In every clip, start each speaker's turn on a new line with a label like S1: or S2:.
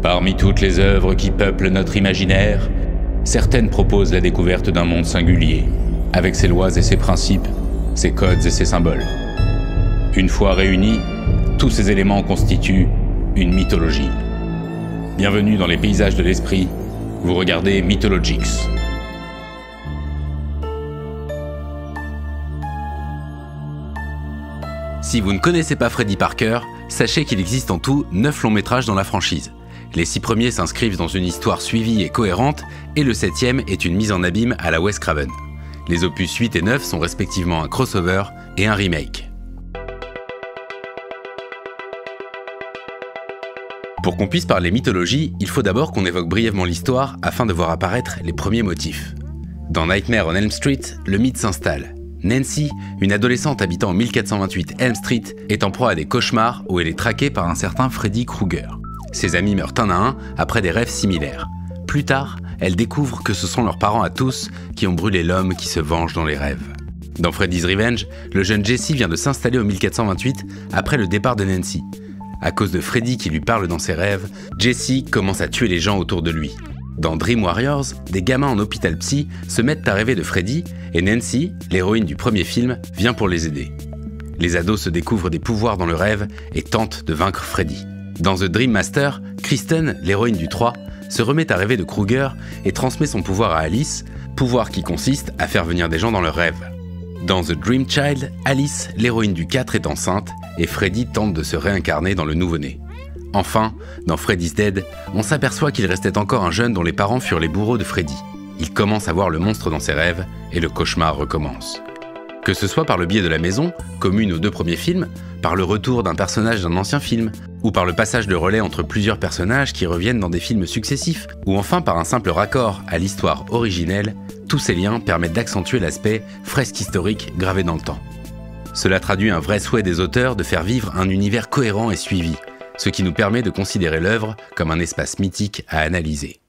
S1: Parmi toutes les œuvres qui peuplent notre imaginaire, certaines proposent la découverte d'un monde singulier, avec ses lois et ses principes, ses codes et ses symboles. Une fois réunis, tous ces éléments constituent une mythologie. Bienvenue dans les paysages de l'esprit, vous regardez Mythologix.
S2: Si vous ne connaissez pas Freddy Parker, sachez qu'il existe en tout 9 longs métrages dans la franchise. Les 6 premiers s'inscrivent dans une histoire suivie et cohérente, et le 7e est une mise en abîme à la Wes Craven. Les opus 8 et 9 sont respectivement un crossover et un remake. Pour qu'on puisse parler mythologie, il faut d'abord qu'on évoque brièvement l'histoire afin de voir apparaître les premiers motifs. Dans Nightmare on Elm Street, le mythe s'installe. Nancy, une adolescente habitant en 1428 Elm Street, est en proie à des cauchemars où elle est traquée par un certain Freddy Krueger. Ses amis meurent un à un après des rêves similaires. Plus tard, elle découvre que ce sont leurs parents à tous qui ont brûlé l'homme qui se venge dans les rêves. Dans Freddy's Revenge, le jeune Jesse vient de s'installer en 1428 après le départ de Nancy. À cause de Freddy qui lui parle dans ses rêves, Jesse commence à tuer les gens autour de lui. Dans Dream Warriors, des gamins en hôpital psy se mettent à rêver de Freddy et Nancy, l'héroïne du premier film, vient pour les aider. Les ados se découvrent des pouvoirs dans le rêve et tentent de vaincre Freddy. Dans The Dream Master, Kristen, l'héroïne du 3, se remet à rêver de Krueger et transmet son pouvoir à Alice, pouvoir qui consiste à faire venir des gens dans leurs rêves. Dans The Dream Child, Alice, l'héroïne du 4, est enceinte et Freddy tente de se réincarner dans le nouveau-né. Enfin, dans Freddy's Dead, on s'aperçoit qu'il restait encore un jeune dont les parents furent les bourreaux de Freddy. Il commence à voir le monstre dans ses rêves et le cauchemar recommence. Que ce soit par le biais de la maison, commune aux 2 premiers films, par le retour d'un personnage d'un ancien film, ou par le passage de relais entre plusieurs personnages qui reviennent dans des films successifs, ou enfin par un simple raccord à l'histoire originelle, tous ces liens permettent d'accentuer l'aspect fresque historique gravé dans le temps. Cela traduit un vrai souhait des auteurs de faire vivre un univers cohérent et suivi, ce qui nous permet de considérer l'œuvre comme un espace mythique à analyser.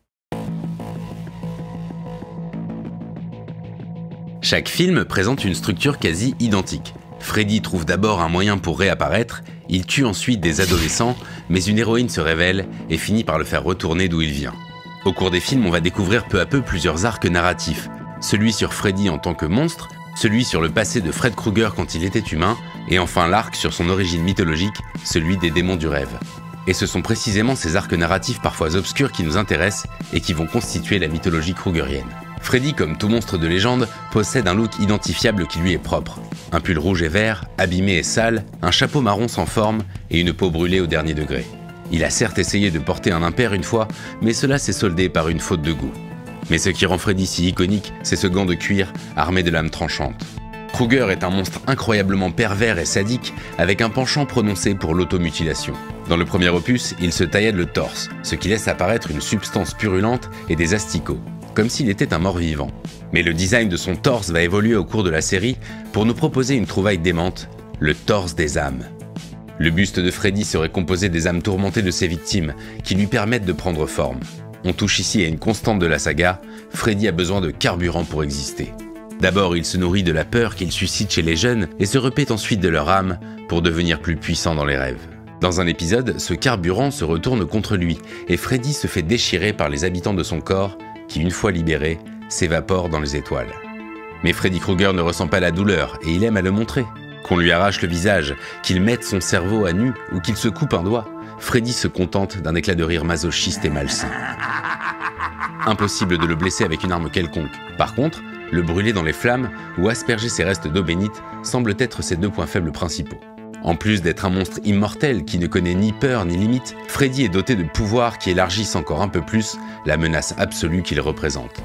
S2: Chaque film présente une structure quasi identique. Freddy trouve d'abord un moyen pour réapparaître, il tue ensuite des adolescents, mais une héroïne se révèle et finit par le faire retourner d'où il vient. Au cours des films, on va découvrir peu à peu plusieurs arcs narratifs. Celui sur Freddy en tant que monstre, celui sur le passé de Fred Krueger quand il était humain, et enfin l'arc sur son origine mythologique, celui des démons du rêve. Et ce sont précisément ces arcs narratifs parfois obscurs qui nous intéressent et qui vont constituer la mythologie kruegerienne. Freddy, comme tout monstre de légende, possède un look identifiable qui lui est propre. Un pull rouge et vert, abîmé et sale, un chapeau marron sans forme et une peau brûlée au dernier degré. Il a certes essayé de porter un impair une fois, mais cela s'est soldé par une faute de goût. Mais ce qui rend Freddy si iconique, c'est ce gant de cuir armé de lames tranchantes. Krueger est un monstre incroyablement pervers et sadique, avec un penchant prononcé pour l'automutilation. Dans le premier opus, il se taillade le torse, ce qui laisse apparaître une substance purulente et des asticots, comme s'il était un mort-vivant. Mais le design de son torse va évoluer au cours de la série pour nous proposer une trouvaille démente, le torse des âmes. Le buste de Freddy serait composé des âmes tourmentées de ses victimes, qui lui permettent de prendre forme. On touche ici à une constante de la saga, Freddy a besoin de carburant pour exister. D'abord, il se nourrit de la peur qu'il suscite chez les jeunes et se repaît ensuite de leur âme pour devenir plus puissant dans les rêves. Dans un épisode, ce carburant se retourne contre lui et Freddy se fait déchirer par les habitants de son corps qui, une fois libérés, s'évaporent dans les étoiles. Mais Freddy Krueger ne ressent pas la douleur et il aime à le montrer. Qu'on lui arrache le visage, qu'il mette son cerveau à nu ou qu'il se coupe un doigt, Freddy se contente d'un éclat de rire masochiste et malsain. Impossible de le blesser avec une arme quelconque. Par contre, le brûler dans les flammes ou asperger ses restes d'eau bénite semblent être ses 2 points faibles principaux. En plus d'être un monstre immortel qui ne connaît ni peur ni limite, Freddy est doté de pouvoirs qui élargissent encore un peu plus la menace absolue qu'il représente.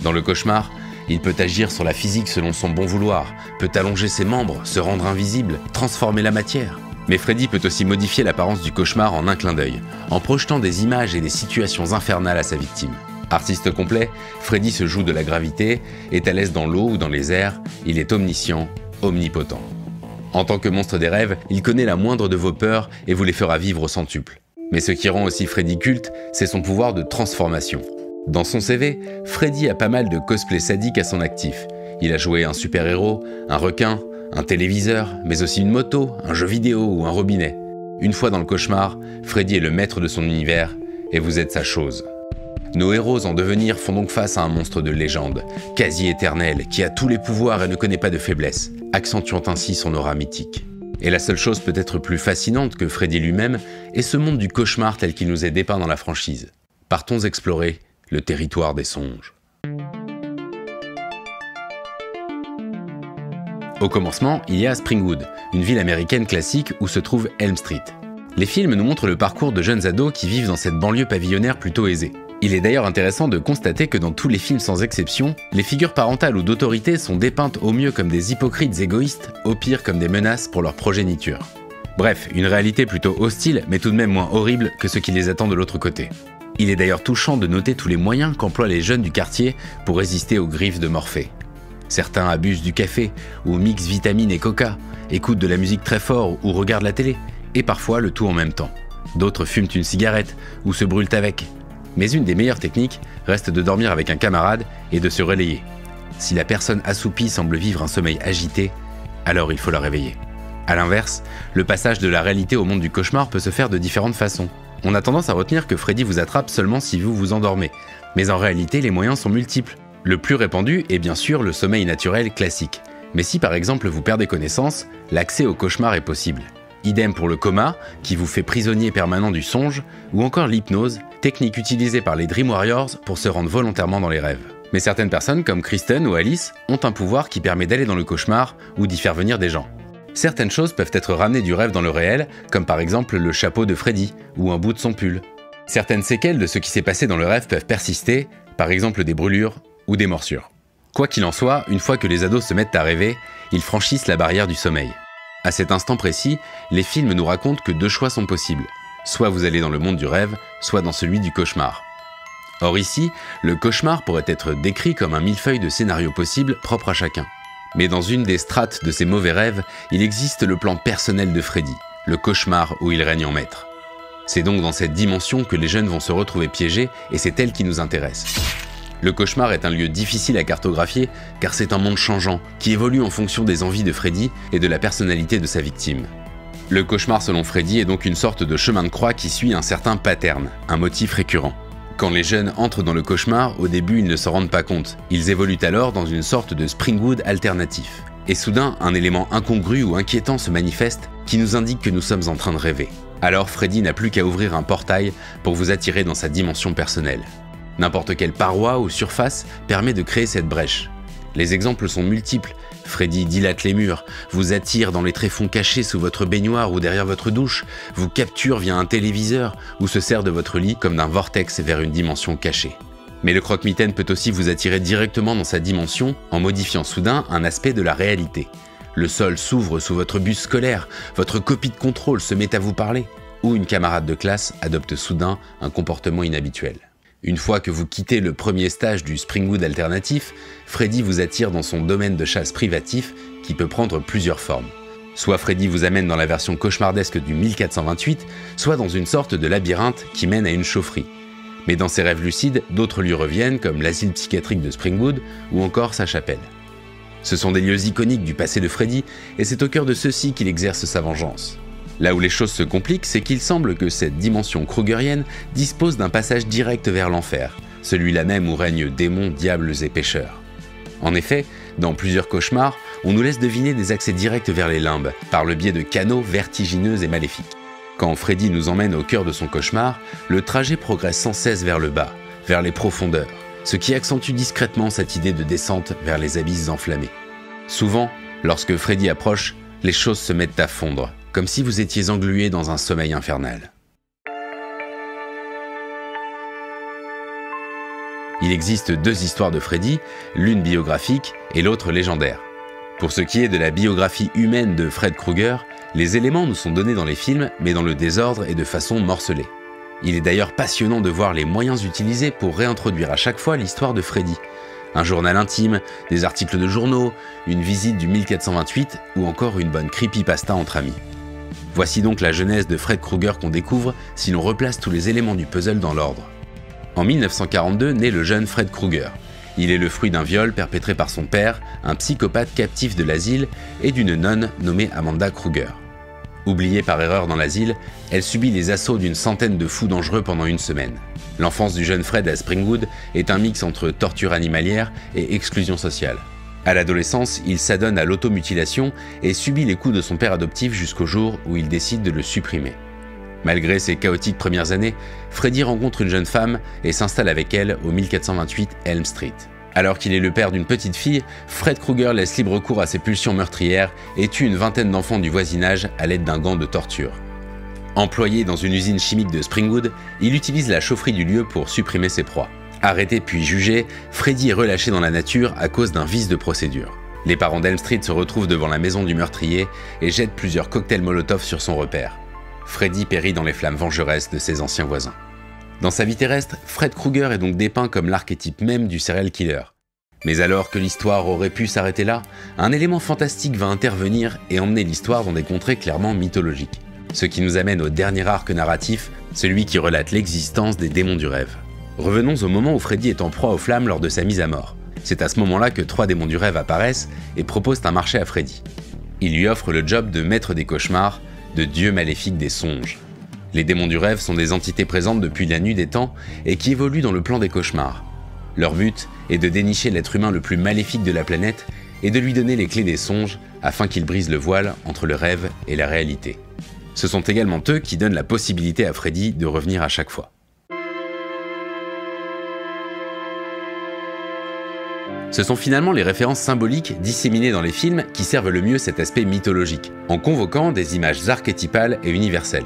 S2: Dans le cauchemar, il peut agir sur la physique selon son bon vouloir, peut allonger ses membres, se rendre invisible, transformer la matière. Mais Freddy peut aussi modifier l'apparence du cauchemar en un clin d'œil, en projetant des images et des situations infernales à sa victime. Artiste complet, Freddy se joue de la gravité, est à l'aise dans l'eau ou dans les airs, il est omniscient, omnipotent. En tant que monstre des rêves, il connaît la moindre de vos peurs et vous les fera vivre au centuple. Mais ce qui rend aussi Freddy culte, c'est son pouvoir de transformation. Dans son CV, Freddy a pas mal de cosplay sadique à son actif. Il a joué un super-héros, un requin, un téléviseur, mais aussi une moto, un jeu vidéo ou un robinet. Une fois dans le cauchemar, Freddy est le maître de son univers et vous êtes sa chose. Nos héros en devenir font donc face à un monstre de légende, quasi éternel, qui a tous les pouvoirs et ne connaît pas de faiblesse, accentuant ainsi son aura mythique. Et la seule chose peut-être plus fascinante que Freddy lui-même est ce monde du cauchemar tel qu'il nous est dépeint dans la franchise. Partons explorer le territoire des songes. Au commencement, il y a Springwood, une ville américaine classique où se trouve Elm Street. Les films nous montrent le parcours de jeunes ados qui vivent dans cette banlieue pavillonnaire plutôt aisée. Il est d'ailleurs intéressant de constater que dans tous les films sans exception, les figures parentales ou d'autorité sont dépeintes au mieux comme des hypocrites égoïstes, au pire comme des menaces pour leur progéniture. Bref, une réalité plutôt hostile, mais tout de même moins horrible que ce qui les attend de l'autre côté. Il est d'ailleurs touchant de noter tous les moyens qu'emploient les jeunes du quartier pour résister aux griffes de Morphée. Certains abusent du café, ou mixent vitamines et coca, écoutent de la musique très fort ou regardent la télé, et parfois le tout en même temps. D'autres fument une cigarette, ou se brûlent avec. Mais une des meilleures techniques reste de dormir avec un camarade et de se relayer. Si la personne assoupie semble vivre un sommeil agité, alors il faut la réveiller. A l'inverse, le passage de la réalité au monde du cauchemar peut se faire de différentes façons. On a tendance à retenir que Freddy vous attrape seulement si vous vous endormez, mais en réalité les moyens sont multiples. Le plus répandu est bien sûr le sommeil naturel classique. Mais si par exemple vous perdez connaissance, l'accès au cauchemar est possible. Idem pour le coma, qui vous fait prisonnier permanent du songe, ou encore l'hypnose, technique utilisée par les Dream Warriors pour se rendre volontairement dans les rêves. Mais certaines personnes, comme Kristen ou Alice, ont un pouvoir qui permet d'aller dans le cauchemar ou d'y faire venir des gens. Certaines choses peuvent être ramenées du rêve dans le réel, comme par exemple le chapeau de Freddy ou un bout de son pull. Certaines séquelles de ce qui s'est passé dans le rêve peuvent persister, par exemple des brûlures ou des morsures. Quoi qu'il en soit, une fois que les ados se mettent à rêver, ils franchissent la barrière du sommeil. À cet instant précis, les films nous racontent que deux choix sont possibles. Soit vous allez dans le monde du rêve, soit dans celui du cauchemar. Or ici, le cauchemar pourrait être décrit comme un millefeuille de scénarios possibles propres à chacun. Mais dans une des strates de ces mauvais rêves, il existe le plan personnel de Freddy, le cauchemar où il règne en maître. C'est donc dans cette dimension que les jeunes vont se retrouver piégés et c'est elle qui nous intéresse. Le cauchemar est un lieu difficile à cartographier car c'est un monde changeant qui évolue en fonction des envies de Freddy et de la personnalité de sa victime. Le cauchemar selon Freddy est donc une sorte de chemin de croix qui suit un certain pattern, un motif récurrent. Quand les jeunes entrent dans le cauchemar, au début ils ne s'en rendent pas compte. Ils évoluent alors dans une sorte de Springwood alternatif. Et soudain, un élément incongru ou inquiétant se manifeste qui nous indique que nous sommes en train de rêver. Alors Freddy n'a plus qu'à ouvrir un portail pour vous attirer dans sa dimension personnelle. N'importe quelle paroi ou surface permet de créer cette brèche. Les exemples sont multiples. Freddy dilate les murs, vous attire dans les tréfonds cachés sous votre baignoire ou derrière votre douche, vous capture via un téléviseur ou se sert de votre lit comme d'un vortex vers une dimension cachée. Mais le croque-mitaine peut aussi vous attirer directement dans sa dimension en modifiant soudain un aspect de la réalité. Le sol s'ouvre sous votre bus scolaire, votre copie de contrôle se met à vous parler, ou une camarade de classe adopte soudain un comportement inhabituel. Une fois que vous quittez le premier stage du Springwood alternatif, Freddy vous attire dans son domaine de chasse privatif qui peut prendre plusieurs formes. Soit Freddy vous amène dans la version cauchemardesque du 1428, soit dans une sorte de labyrinthe qui mène à une chaufferie. Mais dans ses rêves lucides, d'autres lieux reviennent comme l'asile psychiatrique de Springwood ou encore sa chapelle. Ce sont des lieux iconiques du passé de Freddy et c'est au cœur de ceux-ci qu'il exerce sa vengeance. Là où les choses se compliquent, c'est qu'il semble que cette dimension krugerienne dispose d'un passage direct vers l'enfer, celui-là même où règnent démons, diables et pécheurs. En effet, dans plusieurs cauchemars, on nous laisse deviner des accès directs vers les limbes, par le biais de canaux vertigineux et maléfiques. Quand Freddy nous emmène au cœur de son cauchemar, le trajet progresse sans cesse vers le bas, vers les profondeurs, ce qui accentue discrètement cette idée de descente vers les abysses enflammés. Souvent, lorsque Freddy approche, les choses se mettent à fondre, comme si vous étiez englué dans un sommeil infernal. Il existe deux histoires de Freddy, l'une biographique et l'autre légendaire. Pour ce qui est de la biographie humaine de Fred Krueger, les éléments nous sont donnés dans les films, mais dans le désordre et de façon morcelée. Il est d'ailleurs passionnant de voir les moyens utilisés pour réintroduire à chaque fois l'histoire de Freddy. Un journal intime, des articles de journaux, une visite du 1428 ou encore une bonne creepypasta entre amis. Voici donc la genèse de Fred Krueger qu'on découvre si l'on replace tous les éléments du puzzle dans l'ordre. En 1942 naît le jeune Fred Krueger. Il est le fruit d'un viol perpétré par son père, un psychopathe captif de l'asile, et d'une nonne nommée Amanda Krueger. Oubliée par erreur dans l'asile, elle subit les assauts d'une centaine de fous dangereux pendant une semaine. L'enfance du jeune Fred à Springwood est un mix entre torture animalière et exclusion sociale. À l'adolescence, il s'adonne à l'automutilation et subit les coups de son père adoptif jusqu'au jour où il décide de le supprimer. Malgré ses chaotiques premières années, Freddy rencontre une jeune femme et s'installe avec elle au 1428 Elm Street. Alors qu'il est le père d'une petite fille, Fred Krueger laisse libre cours à ses pulsions meurtrières et tue une vingtaine d'enfants du voisinage à l'aide d'un gant de torture. Employé dans une usine chimique de Springwood, il utilise la chaufferie du lieu pour supprimer ses proies. Arrêté puis jugé, Freddy est relâché dans la nature à cause d'un vice de procédure. Les parents d'Elm Street se retrouvent devant la maison du meurtrier et jettent plusieurs cocktails Molotov sur son repère. Freddy périt dans les flammes vengeresses de ses anciens voisins. Dans sa vie terrestre, Fred Krueger est donc dépeint comme l'archétype même du serial killer. Mais alors que l'histoire aurait pu s'arrêter là, un élément fantastique va intervenir et emmener l'histoire dans des contrées clairement mythologiques. Ce qui nous amène au dernier arc narratif, celui qui relate l'existence des démons du rêve. Revenons au moment où Freddy est en proie aux flammes lors de sa mise à mort. C'est à ce moment-là que 3 démons du rêve apparaissent et proposent un marché à Freddy. Ils lui offrent le job de maître des cauchemars, de dieu maléfique des songes. Les démons du rêve sont des entités présentes depuis la nuit des temps et qui évoluent dans le plan des cauchemars. Leur but est de dénicher l'être humain le plus maléfique de la planète et de lui donner les clés des songes afin qu'il brise le voile entre le rêve et la réalité. Ce sont également eux qui donnent la possibilité à Freddy de revenir à chaque fois. Ce sont finalement les références symboliques disséminées dans les films qui servent le mieux cet aspect mythologique, en convoquant des images archétypales et universelles.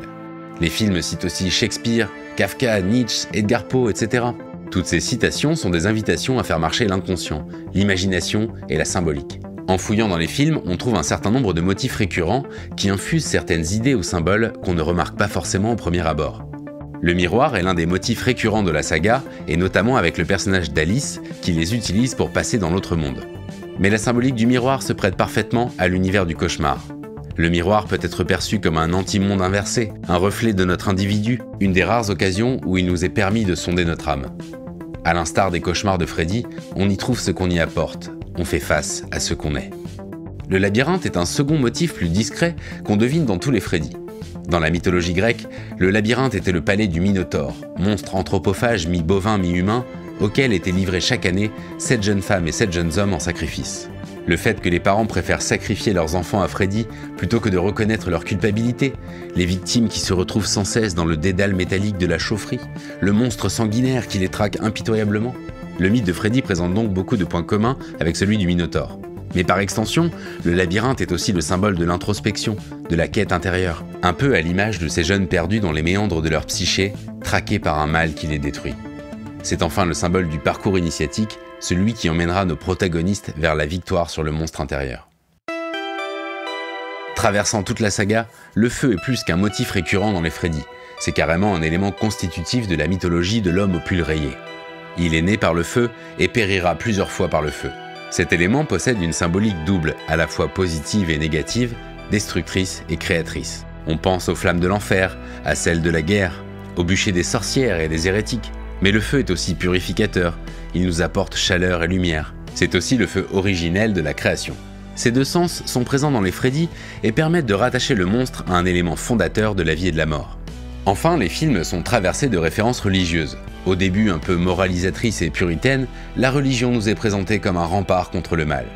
S2: Les films citent aussi Shakespeare, Kafka, Nietzsche, Edgar Poe, etc. Toutes ces citations sont des invitations à faire marcher l'inconscient, l'imagination et la symbolique. En fouillant dans les films, on trouve un certain nombre de motifs récurrents qui infusent certaines idées ou symboles qu'on ne remarque pas forcément au premier abord. Le miroir est l'un des motifs récurrents de la saga, et notamment avec le personnage d'Alice, qui les utilise pour passer dans l'autre monde. Mais la symbolique du miroir se prête parfaitement à l'univers du cauchemar. Le miroir peut être perçu comme un anti-monde inversé, un reflet de notre individu, une des rares occasions où il nous est permis de sonder notre âme. À l'instar des cauchemars de Freddy, on y trouve ce qu'on y apporte, on fait face à ce qu'on est. Le labyrinthe est un second motif plus discret qu'on devine dans tous les Freddy. Dans la mythologie grecque, le labyrinthe était le palais du Minotaure, monstre anthropophage mi-bovin mi-humain, auquel étaient livrés chaque année 7 jeunes femmes et 7 jeunes hommes en sacrifice. Le fait que les parents préfèrent sacrifier leurs enfants à Freddy plutôt que de reconnaître leur culpabilité, les victimes qui se retrouvent sans cesse dans le dédale métallique de la chaufferie, le monstre sanguinaire qui les traque impitoyablement. Le mythe de Freddy présente donc beaucoup de points communs avec celui du Minotaure. Mais par extension, le labyrinthe est aussi le symbole de l'introspection, de la quête intérieure, un peu à l'image de ces jeunes perdus dans les méandres de leur psyché, traqués par un mal qui les détruit. C'est enfin le symbole du parcours initiatique, celui qui emmènera nos protagonistes vers la victoire sur le monstre intérieur. Traversant toute la saga, le feu est plus qu'un motif récurrent dans les Freddy, c'est carrément un élément constitutif de la mythologie de l'homme au pull rayé. Il est né par le feu et périra plusieurs fois par le feu. Cet élément possède une symbolique double, à la fois positive et négative, destructrice et créatrice. On pense aux flammes de l'enfer, à celles de la guerre, au bûcher des sorcières et des hérétiques. Mais le feu est aussi purificateur, il nous apporte chaleur et lumière. C'est aussi le feu originel de la création. Ces deux sens sont présents dans les Freddy et permettent de rattacher le monstre à un élément fondateur de la vie et de la mort. Enfin, les films sont traversés de références religieuses. Au début un peu moralisatrice et puritaine, la religion nous est présentée comme un rempart contre le mal.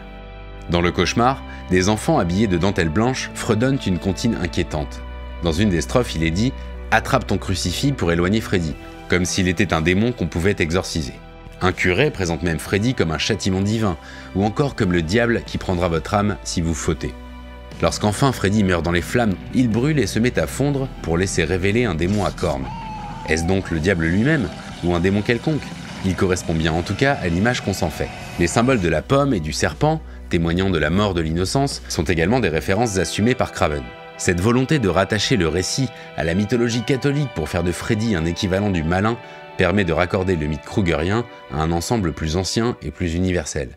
S2: Dans le cauchemar, des enfants habillés de dentelle blanche fredonnent une comptine inquiétante. Dans une des strophes, il est dit « Attrape ton crucifix pour éloigner Freddy », comme s'il était un démon qu'on pouvait exorciser. Un curé présente même Freddy comme un châtiment divin, ou encore comme le diable qui prendra votre âme si vous fautez. Lorsqu'enfin Freddy meurt dans les flammes, il brûle et se met à fondre pour laisser révéler un démon à cornes. Est-ce donc le diable lui-même, ou un démon quelconque? Il correspond bien en tout cas à l'image qu'on s'en fait. Les symboles de la pomme et du serpent, témoignant de la mort de l'innocence, sont également des références assumées par Craven. Cette volonté de rattacher le récit à la mythologie catholique pour faire de Freddy un équivalent du malin permet de raccorder le mythe krugerien à un ensemble plus ancien et plus universel.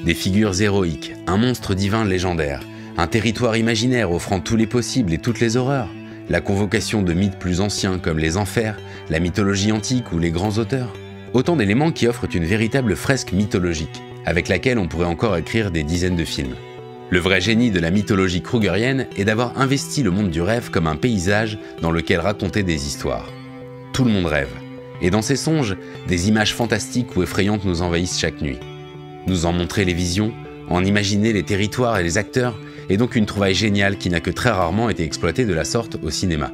S2: Des figures héroïques, un monstre divin légendaire, un territoire imaginaire offrant tous les possibles et toutes les horreurs, la convocation de mythes plus anciens comme les enfers, la mythologie antique ou les grands auteurs. Autant d'éléments qui offrent une véritable fresque mythologique, avec laquelle on pourrait encore écrire des dizaines de films. Le vrai génie de la mythologie krugerienne est d'avoir investi le monde du rêve comme un paysage dans lequel raconter des histoires. Tout le monde rêve, et dans ses songes, des images fantastiques ou effrayantes nous envahissent chaque nuit. Nous en montrer les visions, en imaginer les territoires et les acteurs, est donc une trouvaille géniale qui n'a que très rarement été exploitée de la sorte au cinéma.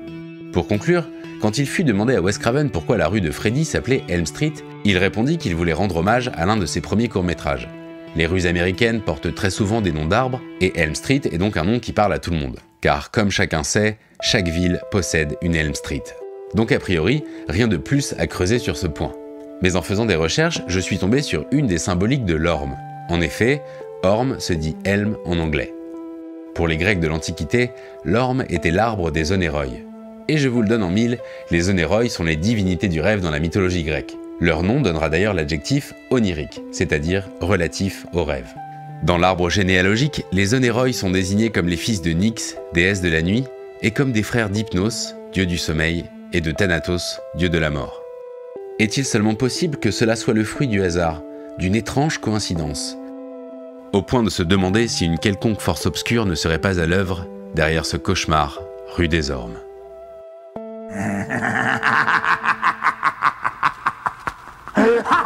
S2: Pour conclure, quand il fut demandé à Wes Craven pourquoi la rue de Freddy s'appelait Elm Street, il répondit qu'il voulait rendre hommage à l'un de ses premiers courts-métrages. Les rues américaines portent très souvent des noms d'arbres, et Elm Street est donc un nom qui parle à tout le monde. Car comme chacun sait, chaque ville possède une Elm Street. Donc a priori, rien de plus à creuser sur ce point. Mais en faisant des recherches, je suis tombé sur une des symboliques de l'orme. En effet, orme se dit elm en anglais. Pour les Grecs de l'Antiquité, l'orme était l'arbre des onéroi. Et je vous le donne en mille, les onéroi sont les divinités du rêve dans la mythologie grecque. Leur nom donnera d'ailleurs l'adjectif onirique, c'est-à-dire relatif au rêve. Dans l'arbre généalogique, les onéroi sont désignés comme les fils de Nyx, déesse de la nuit, et comme des frères d'Hypnos, dieu du sommeil, et de Thanatos, dieu de la mort. Est-il seulement possible que cela soit le fruit du hasard, d'une étrange coïncidence? Au point de se demander si une quelconque force obscure ne serait pas à l'œuvre derrière ce cauchemar rue des Ormes.
S3: Ha ha!